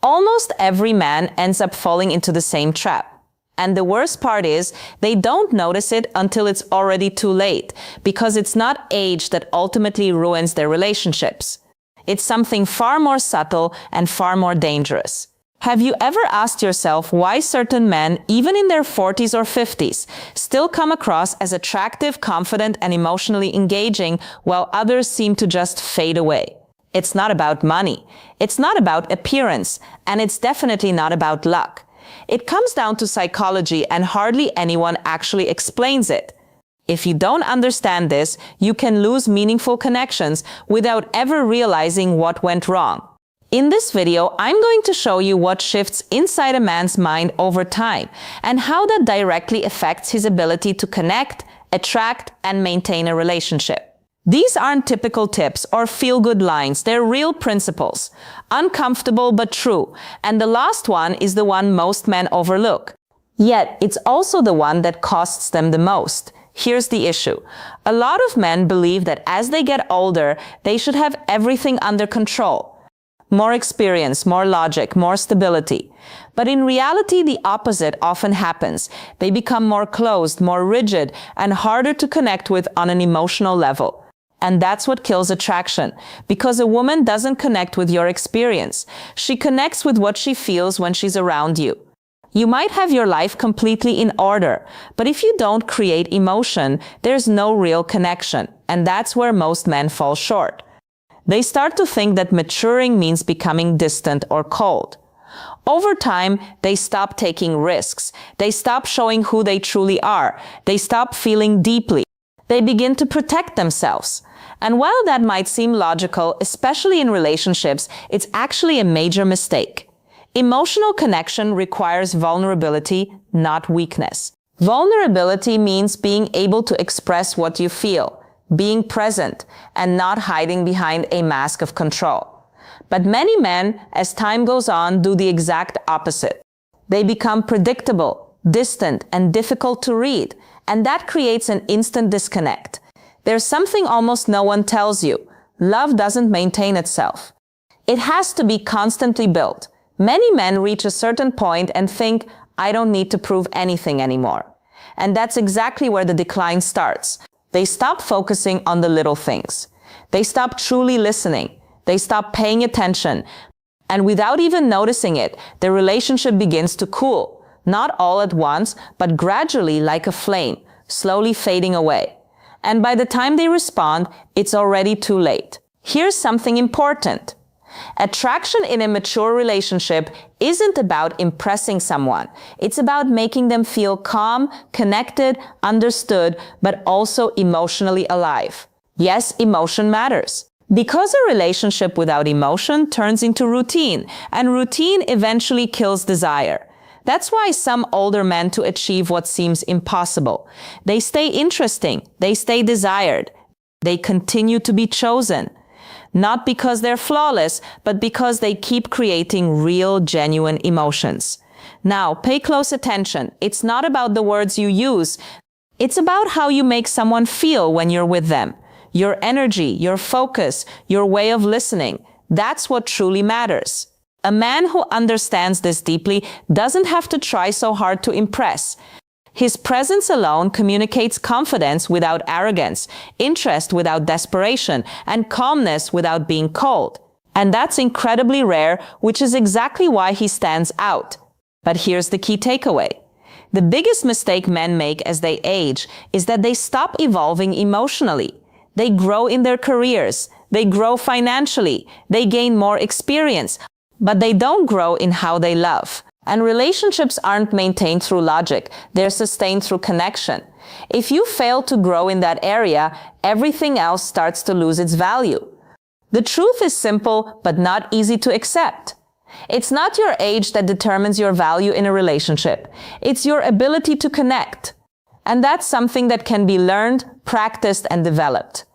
Almost every man ends up falling into the same trap. And the worst part is, they don't notice it until it's already too late, because it's not age that ultimately ruins their relationships. It's something far more subtle and far more dangerous. Have you ever asked yourself why certain men, even in their 40s or 50s, still come across as attractive, confident, and emotionally engaging, while others seem to just fade away? It's not about money. It's not about appearance, and it's definitely not about luck. It comes down to psychology, and hardly anyone actually explains it. If you don't understand this, you can lose meaningful connections without ever realizing what went wrong. In this video, I'm going to show you what shifts inside a man's mind over time and how that directly affects his ability to connect, attract, and maintain a relationship. These aren't typical tips or feel-good lines, they're real principles. Uncomfortable but true, and the last one is the one most men overlook. Yet, it's also the one that costs them the most. Here's the issue. A lot of men believe that as they get older, they should have everything under control. More experience, more logic, more stability. But in reality, the opposite often happens. They become more closed, more rigid, and harder to connect with on an emotional level. And that's what kills attraction, because a woman doesn't connect with your experience. She connects with what she feels when she's around you. You might have your life completely in order, but if you don't create emotion, there's no real connection, and that's where most men fall short. They start to think that maturing means becoming distant or cold. Over time, they stop taking risks. They stop showing who they truly are. They stop feeling deeply. They begin to protect themselves. And while that might seem logical, especially in relationships, it's actually a major mistake. Emotional connection requires vulnerability, not weakness. Vulnerability means being able to express what you feel, being present, and not hiding behind a mask of control. But many men, as time goes on, do the exact opposite. They become predictable, distant, and difficult to read, and that creates an instant disconnect. There's something almost no one tells you. Love doesn't maintain itself. It has to be constantly built. Many men reach a certain point and think, I don't need to prove anything anymore. And that's exactly where the decline starts. They stop focusing on the little things. They stop truly listening. They stop paying attention. And without even noticing it, the relationship begins to cool. Not all at once, but gradually like a flame, slowly fading away. And by the time they respond, it's already too late. Here's something important. Attraction in a mature relationship isn't about impressing someone. It's about making them feel calm, connected, understood, but also emotionally alive. Yes, emotion matters. Because a relationship without emotion turns into routine, and routine eventually kills desire. That's why some older men to achieve what seems impossible. They stay interesting, they stay desired, they continue to be chosen. Not because they're flawless, but because they keep creating real, genuine emotions. Now, pay close attention. It's not about the words you use. It's about how you make someone feel when you're with them. Your energy, your focus, your way of listening. That's what truly matters. A man who understands this deeply doesn't have to try so hard to impress. His presence alone communicates confidence without arrogance, interest without desperation, and calmness without being cold. And that's incredibly rare, which is exactly why he stands out. But here's the key takeaway. The biggest mistake men make as they age is that they stop evolving emotionally. They grow in their careers, they grow financially, they gain more experience, but they don't grow in how they love. And relationships aren't maintained through logic, they're sustained through connection. If you fail to grow in that area, everything else starts to lose its value. The truth is simple, but not easy to accept. It's not your age that determines your value in a relationship. It's your ability to connect. And that's something that can be learned, practiced, and developed.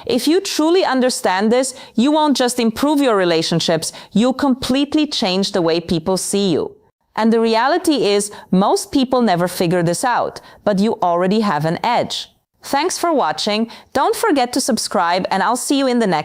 If you truly understand this, you won't just improve your relationships, you'll completely change the way people see you. And the reality is, most people never figure this out, but you already have an edge. Thanks for watching. Don't forget to subscribe, and I'll see you in the next